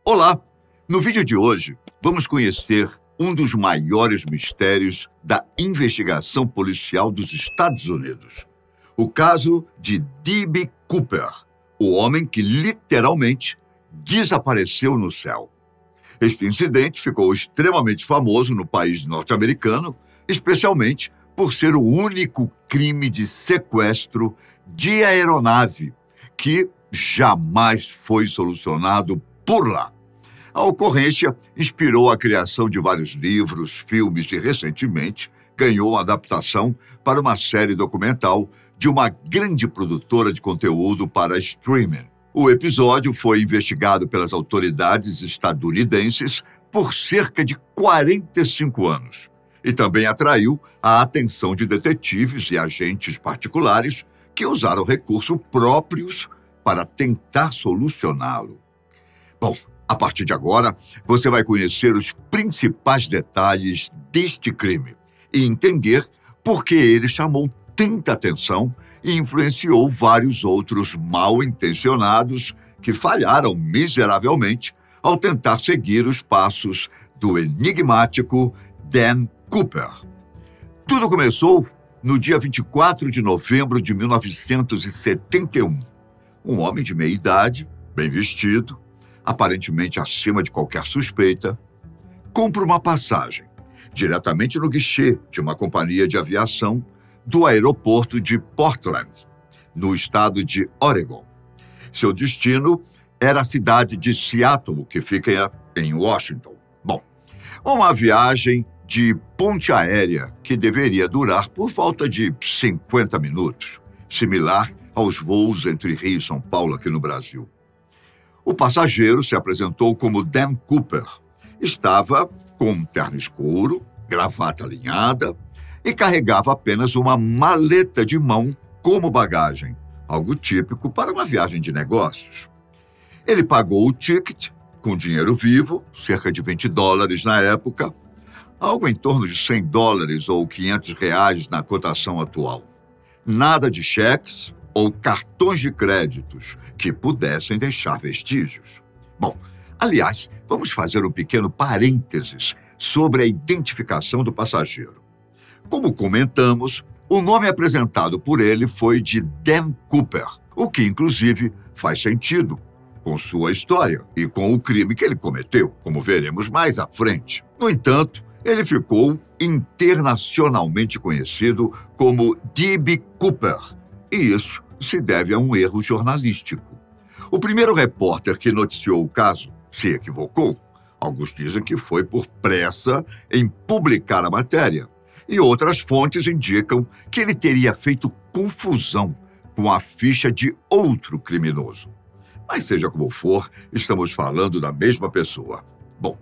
Olá! No vídeo de hoje, vamos conhecer um dos maiores mistérios da investigação policial dos Estados Unidos. O caso de D.B. Cooper, o homem que literalmente desapareceu no céu. Este incidente ficou extremamente famoso no país norte-americano, especialmente por ser o único crime de sequestro de aeronave que jamais foi solucionado por lá. A ocorrência inspirou a criação de vários livros, filmes e, recentemente, ganhou uma adaptação para uma série documental de uma grande produtora de conteúdo para streaming. O episódio foi investigado pelas autoridades estadunidenses por cerca de 45 anos e também atraiu a atenção de detetives e agentes particulares que usaram recursos próprios para tentar solucioná-lo. Bom, a partir de agora, você vai conhecer os principais detalhes deste crime e entender por que ele chamou tanta atenção e influenciou vários outros mal-intencionados que falharam miseravelmente ao tentar seguir os passos do enigmático Dan Cooper. Tudo começou no dia 24 de novembro de 1971. Um homem de meia idade, bem vestido, aparentemente acima de qualquer suspeita, compra uma passagem diretamente no guichê de uma companhia de aviação do aeroporto de Portland, no estado de Oregon. Seu destino era a cidade de Seattle, que fica em Washington. Bom, uma viagem de ponte aérea que deveria durar por volta de 50 minutos, similar aos voos entre Rio e São Paulo aqui no Brasil. O passageiro se apresentou como Dan Cooper. Estava com um terno escuro, gravata alinhada e carregava apenas uma maleta de mão como bagagem, algo típico para uma viagem de negócios. Ele pagou o ticket com dinheiro vivo, cerca de $20 na época, algo em torno de $100 ou R$500 na cotação atual. Nada de cheques ou cartões de créditos que pudessem deixar vestígios. Bom, aliás, vamos fazer um pequeno parênteses sobre a identificação do passageiro. Como comentamos, o nome apresentado por ele foi de Dan Cooper, o que, inclusive, faz sentido com sua história e com o crime que ele cometeu, como veremos mais à frente. No entanto, ele ficou internacionalmente conhecido como D.B. Cooper, e isso se deve a um erro jornalístico. O primeiro repórter que noticiou o caso se equivocou. Alguns dizem que foi por pressa em publicar a matéria, e outras fontes indicam que ele teria feito confusão com a ficha de outro criminoso. Mas seja como for, estamos falando da mesma pessoa. Bom,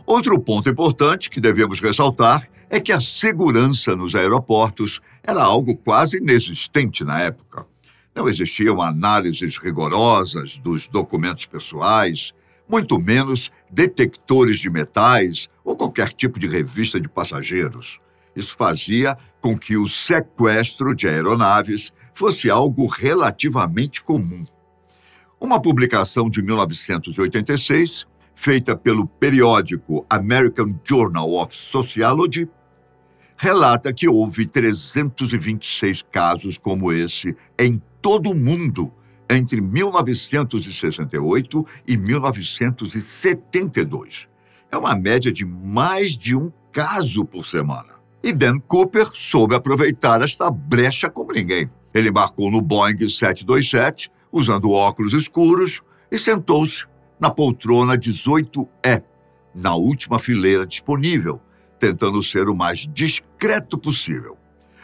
outro ponto importante que devemos ressaltar é que a segurança nos aeroportos era algo quase inexistente na época. Não existiam análises rigorosas dos documentos pessoais, muito menos detectores de metais ou qualquer tipo de revista de passageiros. Isso fazia com que o sequestro de aeronaves fosse algo relativamente comum. Uma publicação de 1986, feita pelo periódico American Journal of Sociology, relata que houve 326 casos como esse em todo o mundo entre 1968 e 1972. É uma média de mais de um caso por semana. E Dan Cooper soube aproveitar esta brecha como ninguém. Ele embarcou no Boeing 727, usando óculos escuros, e sentou-se na poltrona 18E, na última fileira disponível, tentando ser o mais discreto possível.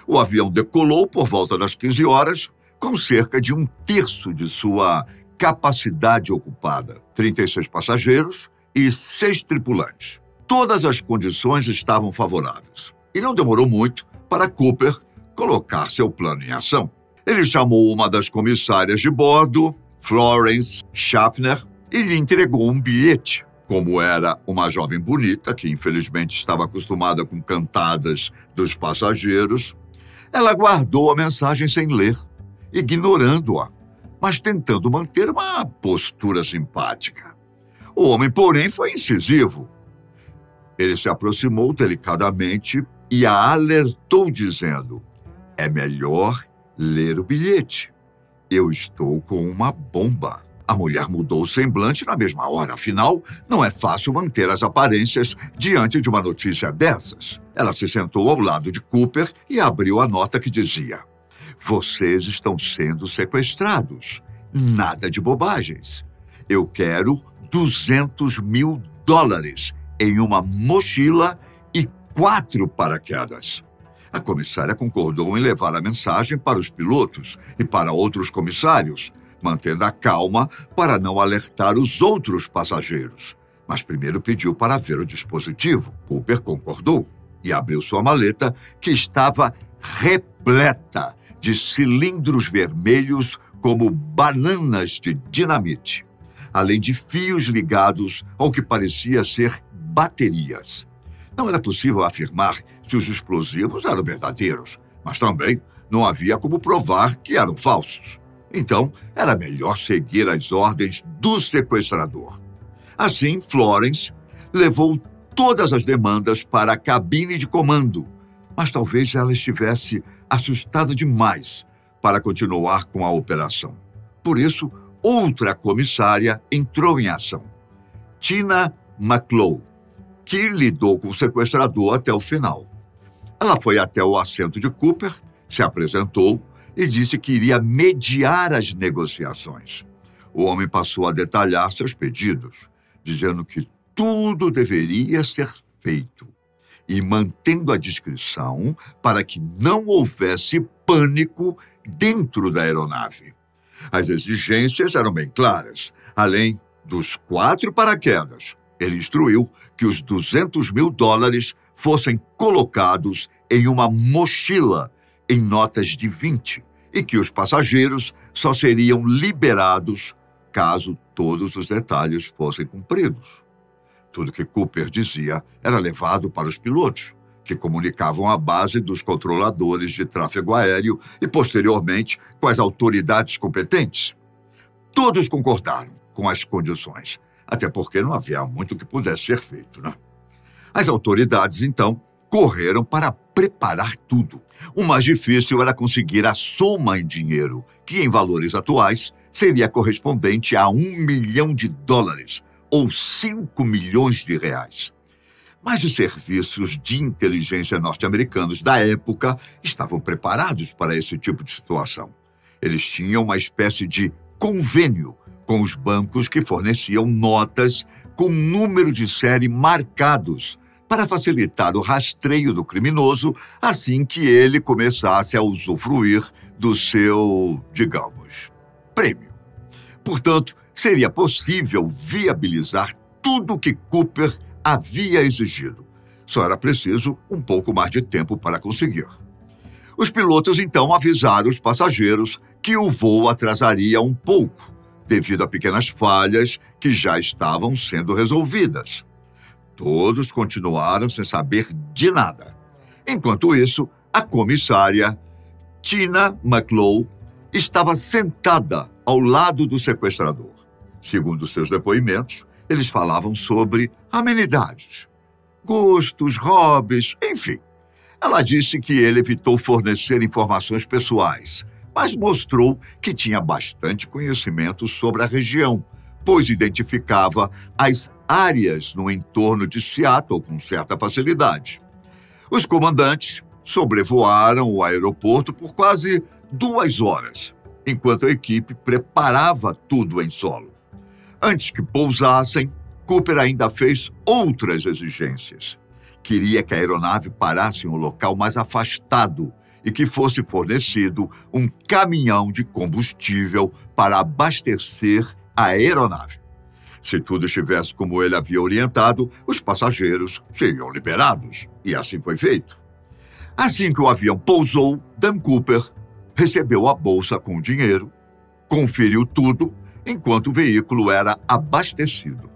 O avião decolou por volta das 15 horas, com cerca de 1/3 de sua capacidade ocupada, 36 passageiros e 6 tripulantes. Todas as condições estavam favoráveis, e não demorou muito para Cooper colocar seu plano em ação. Ele chamou uma das comissárias de bordo, Florence Schaffner, e lhe entregou um bilhete. Como era uma jovem bonita, que infelizmente estava acostumada com cantadas dos passageiros, ela guardou a mensagem sem ler, ignorando-a, mas tentando manter uma postura simpática. O homem, porém, foi incisivo. Ele se aproximou delicadamente e a alertou, dizendo: "É melhor ler o bilhete. Eu estou com uma bomba." A mulher mudou o semblante na mesma hora. Afinal, não é fácil manter as aparências diante de uma notícia dessas. Ela se sentou ao lado de Cooper e abriu a nota que dizia: "Vocês estão sendo sequestrados. Nada de bobagens. Eu quero $200.000 em uma mochila e 4 paraquedas." A comissária concordou em levar a mensagem para os pilotos e para outros comissários, mantendo a calma para não alertar os outros passageiros. Mas primeiro pediu para ver o dispositivo. Cooper concordou e abriu sua maleta, que estava repleta de cilindros vermelhos como bananas de dinamite, além de fios ligados ao que parecia ser baterias. Não era possível afirmar se os explosivos eram verdadeiros, mas também não havia como provar que eram falsos. Então, era melhor seguir as ordens do sequestrador. Assim, Florence levou todas as demandas para a cabine de comando, mas talvez ela estivesse assustada demais para continuar com a operação. Por isso, outra comissária entrou em ação, Tina McClough, que lidou com o sequestrador até o final. Ela foi até o assento de Cooper, se apresentou e disse que iria mediar as negociações. O homem passou a detalhar seus pedidos, dizendo que tudo deveria ser feito e mantendo a discrição para que não houvesse pânico dentro da aeronave. As exigências eram bem claras. Além dos 4 paraquedas, ele instruiu que os $200.000 fossem colocados em uma mochila em notas de 20 e que os passageiros só seriam liberados caso todos os detalhes fossem cumpridos. Tudo que Cooper dizia era levado para os pilotos, que comunicavam à base dos controladores de tráfego aéreo e, posteriormente, com as autoridades competentes. Todos concordaram com as condições, até porque não havia muito que pudesse ser feito, né? As autoridades, então, correram para preparar tudo. O mais difícil era conseguir a soma em dinheiro, que em valores atuais seria correspondente a $1 milhão, ou 5 milhões de reais. Mas os serviços de inteligência norte-americanos da época estavam preparados para esse tipo de situação. Eles tinham uma espécie de convênio com os bancos que forneciam notas com número de série marcados para facilitar o rastreio do criminoso assim que ele começasse a usufruir do seu, digamos, prêmio. Portanto, seria possível viabilizar tudo o que Cooper havia exigido. Só era preciso um pouco mais de tempo para conseguir. Os pilotos, então, avisaram os passageiros que o voo atrasaria um pouco, devido a pequenas falhas que já estavam sendo resolvidas. Todos continuaram sem saber de nada. Enquanto isso, a comissária Tina McClough estava sentada ao lado do sequestrador. Segundo seus depoimentos, eles falavam sobre amenidades, gostos, hobbies, enfim. Ela disse que ele evitou fornecer informações pessoais, mas mostrou que tinha bastante conhecimento sobre a região, pois identificava as áreas no entorno de Seattle com certa facilidade. Os comandantes sobrevoaram o aeroporto por quase 2 horas, enquanto a equipe preparava tudo em solo. Antes que pousassem, Cooper ainda fez outras exigências. Queria que a aeronave parasse em um local mais afastado e que fosse fornecido um caminhão de combustível para abastecer a aeronave. Se tudo estivesse como ele havia orientado, os passageiros seriam liberados, e assim foi feito. Assim que o avião pousou, Dan Cooper recebeu a bolsa com dinheiro, conferiu tudo, enquanto o veículo era abastecido.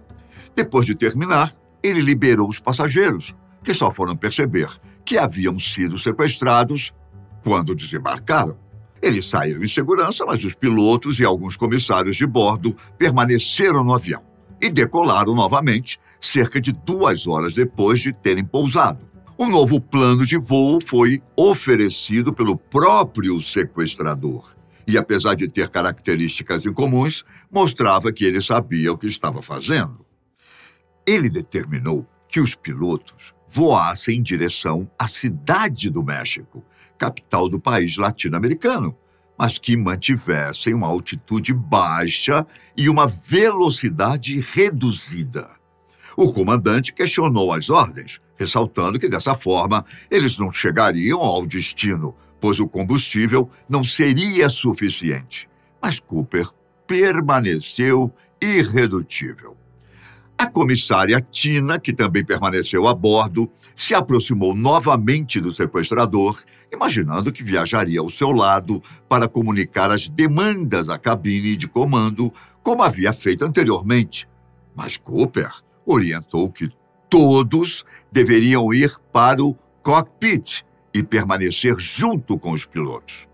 Depois de terminar, ele liberou os passageiros, que só foram perceber que haviam sido sequestrados quando desembarcaram. Eles saíram em segurança, mas os pilotos e alguns comissários de bordo permaneceram no avião e decolaram novamente cerca de 2 horas depois de terem pousado. Um novo plano de voo foi oferecido pelo próprio sequestrador e, apesar de ter características incomuns, mostrava que ele sabia o que estava fazendo. Ele determinou que os pilotos voassem em direção à Cidade do México, capital do país latino-americano, mas que mantivessem uma altitude baixa e uma velocidade reduzida. O comandante questionou as ordens, ressaltando que, dessa forma, eles não chegariam ao destino, pois o combustível não seria suficiente. Mas Cooper permaneceu irredutível. A comissária Tina, que também permaneceu a bordo, se aproximou novamente do sequestrador, imaginando que viajaria ao seu lado para comunicar as demandas à cabine de comando, como havia feito anteriormente. Mas Cooper orientou que todos deveriam ir para o cockpit e permanecer junto com os pilotos.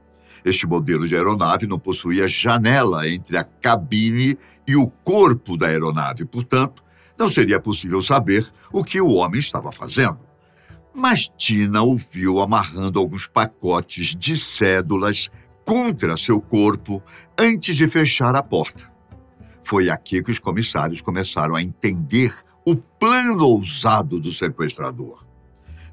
Este modelo de aeronave não possuía janela entre a cabine e o corpo da aeronave, portanto, não seria possível saber o que o homem estava fazendo. Mas Tina o viu amarrando alguns pacotes de cédulas contra seu corpo antes de fechar a porta. Foi aqui que os comissários começaram a entender o plano ousado do sequestrador.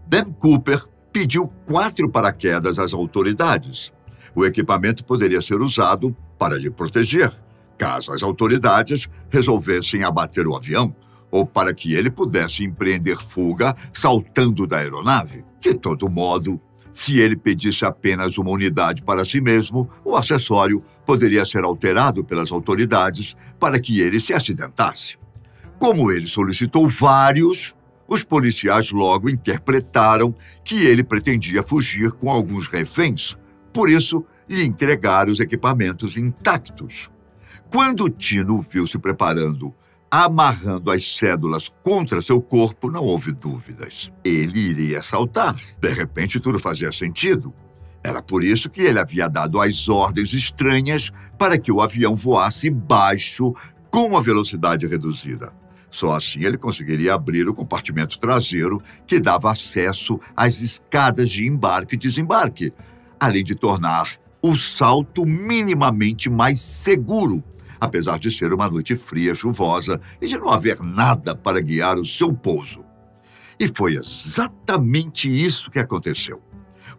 Dan Cooper pediu 4 paraquedas às autoridades. O equipamento poderia ser usado para lhe proteger, caso as autoridades resolvessem abater o avião, ou para que ele pudesse empreender fuga saltando da aeronave. De todo modo, se ele pedisse apenas uma unidade para si mesmo, o acessório poderia ser alterado pelas autoridades para que ele se acidentasse. Como ele solicitou vários, os policiais logo interpretaram que ele pretendia fugir com alguns reféns, por isso lhe entregaram os equipamentos intactos. Quando Tino o viu se preparando, amarrando as cédulas contra seu corpo, não houve dúvidas. Ele iria saltar. De repente, tudo fazia sentido. Era por isso que ele havia dado as ordens estranhas para que o avião voasse baixo com uma velocidade reduzida. Só assim ele conseguiria abrir o compartimento traseiro que dava acesso às escadas de embarque e desembarque, além de tornar o salto minimamente mais seguro, apesar de ser uma noite fria, chuvosa e de não haver nada para guiar o seu pouso. E foi exatamente isso que aconteceu.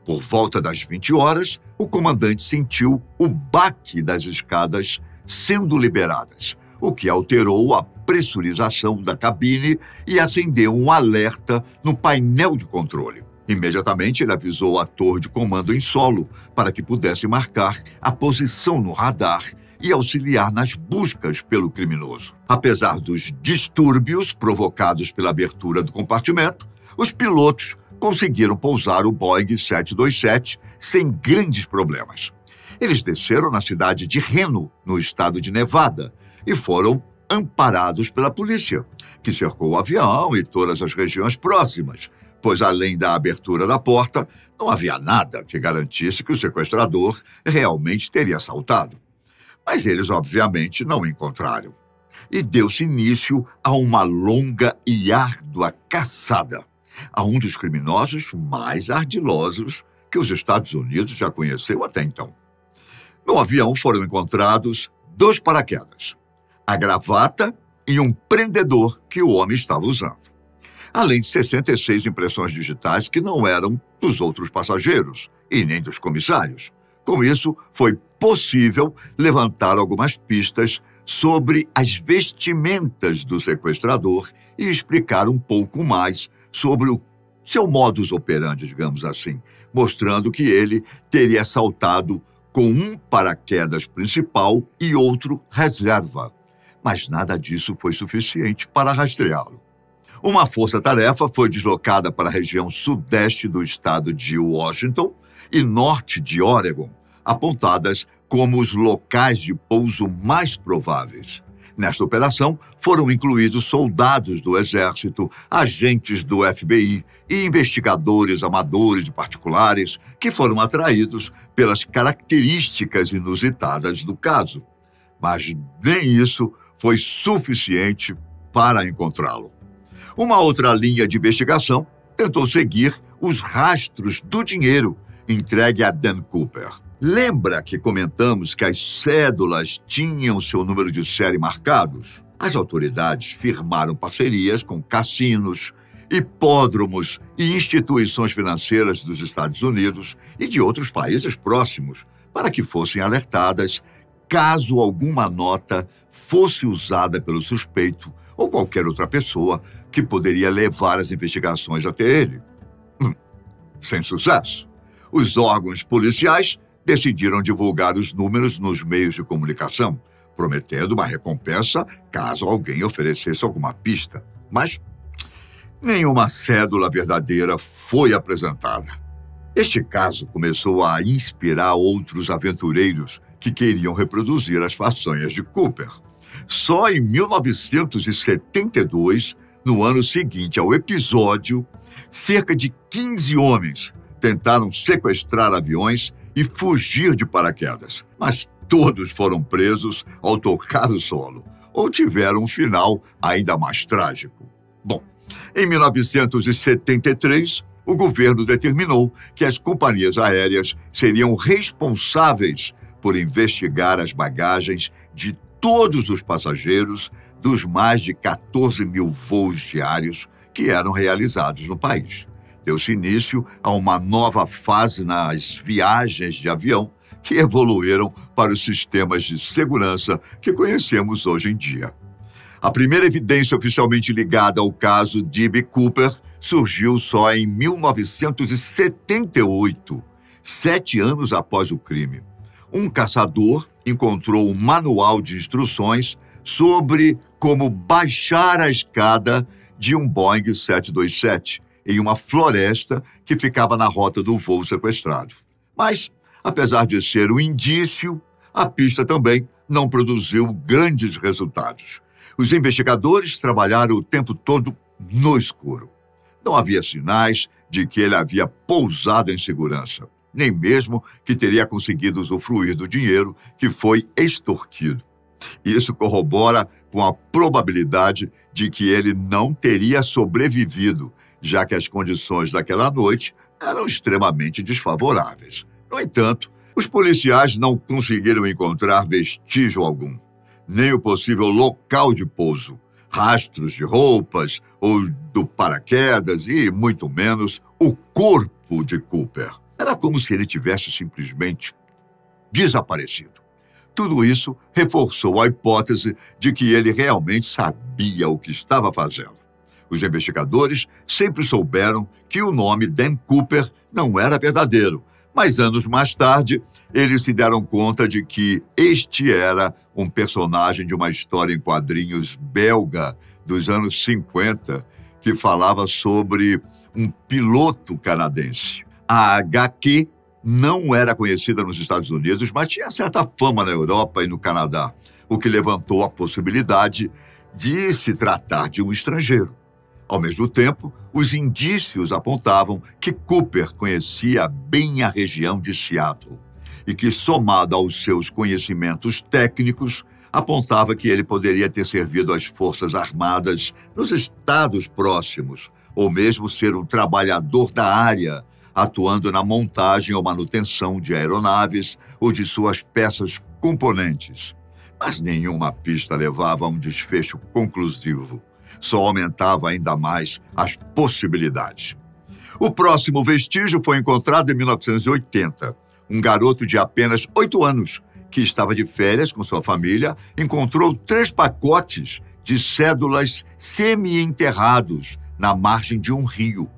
Por volta das 20 horas, o comandante sentiu o baque das escadas sendo liberadas, o que alterou a pressurização da cabine e acendeu um alerta no painel de controle. Imediatamente, ele avisou a torre de comando em solo para que pudesse marcar a posição no radar e auxiliar nas buscas pelo criminoso. Apesar dos distúrbios provocados pela abertura do compartimento, os pilotos conseguiram pousar o Boeing 727 sem grandes problemas. Eles desceram na cidade de Reno, no estado de Nevada, e foram amparados pela polícia, que cercou o avião e todas as regiões próximas, pois além da abertura da porta, não havia nada que garantisse que o sequestrador realmente teria assaltado. Mas eles, obviamente, não o encontraram. E deu-se início a uma longa e árdua caçada a um dos criminosos mais ardilosos que os Estados Unidos já conheceu até então. No avião foram encontrados 2 paraquedas, a gravata e um prendedor que o homem estava usando, além de 66 impressões digitais que não eram dos outros passageiros e nem dos comissários. Com isso, foi possível levantar algumas pistas sobre as vestimentas do sequestrador e explicar um pouco mais sobre o seu modus operandi, digamos assim, mostrando que ele teria assaltado com um paraquedas principal e outro reserva. Mas nada disso foi suficiente para rastreá-lo. Uma força-tarefa foi deslocada para a região sudeste do estado de Washington e norte de Oregon, apontadas como os locais de pouso mais prováveis. Nesta operação, foram incluídos soldados do Exército, agentes do FBI e investigadores amadores e particulares que foram atraídos pelas características inusitadas do caso. Mas nem isso foi suficiente para encontrá-lo. Uma outra linha de investigação tentou seguir os rastros do dinheiro entregue a Dan Cooper. Lembra que comentamos que as cédulas tinham seu número de série marcados? As autoridades firmaram parcerias com cassinos, hipódromos e instituições financeiras dos Estados Unidos e de outros países próximos para que fossem alertadas caso alguma nota fosse usada pelo suspeito ou qualquer outra pessoa que poderia levar as investigações até ele. Sem sucesso. Os órgãos policiais decidiram divulgar os números nos meios de comunicação, prometendo uma recompensa caso alguém oferecesse alguma pista. Mas nenhuma cédula verdadeira foi apresentada. Este caso começou a inspirar outros aventureiros que queriam reproduzir as façanhas de Cooper. Só em 1972, no ano seguinte ao episódio, cerca de 15 homens tentaram sequestrar aviões e fugir de paraquedas, mas todos foram presos ao tocar o solo, ou tiveram um final ainda mais trágico. Bom, em 1973, o governo determinou que as companhias aéreas seriam responsáveis por investigar as bagagens de todos os passageiros dos mais de 14 mil voos diários que eram realizados no país. Deu-se início a uma nova fase nas viagens de avião que evoluíram para os sistemas de segurança que conhecemos hoje em dia. A primeira evidência oficialmente ligada ao caso D.B. Cooper surgiu só em 1978, 7 anos após o crime. Um caçador encontrou um manual de instruções sobre como baixar a escada de um Boeing 727 em uma floresta que ficava na rota do voo sequestrado. Mas, apesar de ser um indício, a pista também não produziu grandes resultados. Os investigadores trabalharam o tempo todo no escuro. Não havia sinais de que ele havia pousado em segurança, nem mesmo que teria conseguido usufruir do dinheiro que foi extorquido. Isso corrobora com a probabilidade de que ele não teria sobrevivido, já que as condições daquela noite eram extremamente desfavoráveis. No entanto, os policiais não conseguiram encontrar vestígio algum, nem o possível local de pouso, rastros de roupas ou do paraquedas e, muito menos, o corpo de Cooper. Era como se ele tivesse simplesmente desaparecido. Tudo isso reforçou a hipótese de que ele realmente sabia o que estava fazendo. Os investigadores sempre souberam que o nome Dan Cooper não era verdadeiro, mas anos mais tarde, eles se deram conta de que este era um personagem de uma história em quadrinhos belga dos anos 50, que falava sobre um piloto canadense. A HQ não era conhecida nos Estados Unidos, mas tinha certa fama na Europa e no Canadá, o que levantou a possibilidade de se tratar de um estrangeiro. Ao mesmo tempo, os indícios apontavam que Cooper conhecia bem a região de Seattle e que, somado aos seus conhecimentos técnicos, apontava que ele poderia ter servido às Forças Armadas nos estados próximos, ou mesmo ser um trabalhador da área, atuando na montagem ou manutenção de aeronaves ou de suas peças componentes. Mas nenhuma pista levava a um desfecho conclusivo. Só aumentava ainda mais as possibilidades. O próximo vestígio foi encontrado em 1980. Um garoto de apenas 8 anos, que estava de férias com sua família, encontrou 3 pacotes de cédulas semi-enterrados na margem de um rio.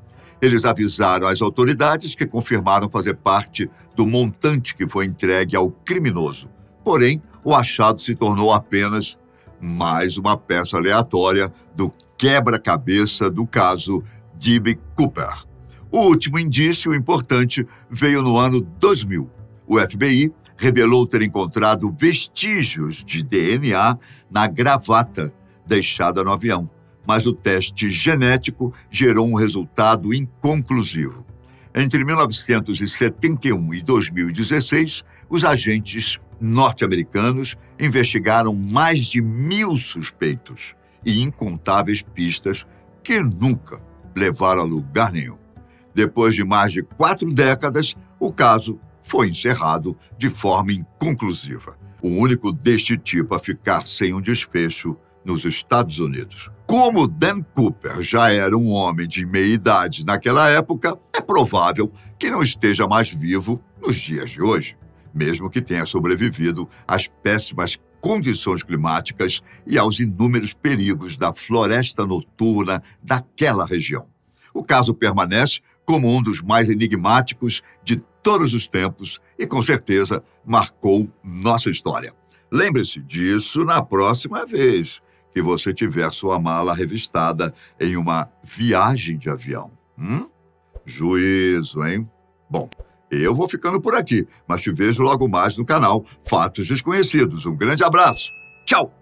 Eles avisaram as autoridades, que confirmaram fazer parte do montante que foi entregue ao criminoso. Porém, o achado se tornou apenas mais uma peça aleatória do quebra-cabeça do caso D.B. Cooper. O último indício importante veio no ano 2000. O FBI revelou ter encontrado vestígios de DNA na gravata deixada no avião, mas o teste genético gerou um resultado inconclusivo. Entre 1971 e 2016, os agentes norte-americanos investigaram mais de 1.000 suspeitos e incontáveis pistas que nunca levaram a lugar nenhum. Depois de mais de 4 décadas, o caso foi encerrado de forma inconclusiva. O único deste tipo a ficar sem um desfecho nos Estados Unidos. Como Dan Cooper já era um homem de meia idade naquela época, é provável que não esteja mais vivo nos dias de hoje, mesmo que tenha sobrevivido às péssimas condições climáticas e aos inúmeros perigos da floresta noturna daquela região. O caso permanece como um dos mais enigmáticos de todos os tempos e, com certeza, marcou nossa história. Lembre-se disso na próxima vez que você tiver sua mala revistada em uma viagem de avião. Juízo, hein? Bom, eu vou ficando por aqui, mas te vejo logo mais no canal Fatos Desconhecidos. Um grande abraço. Tchau!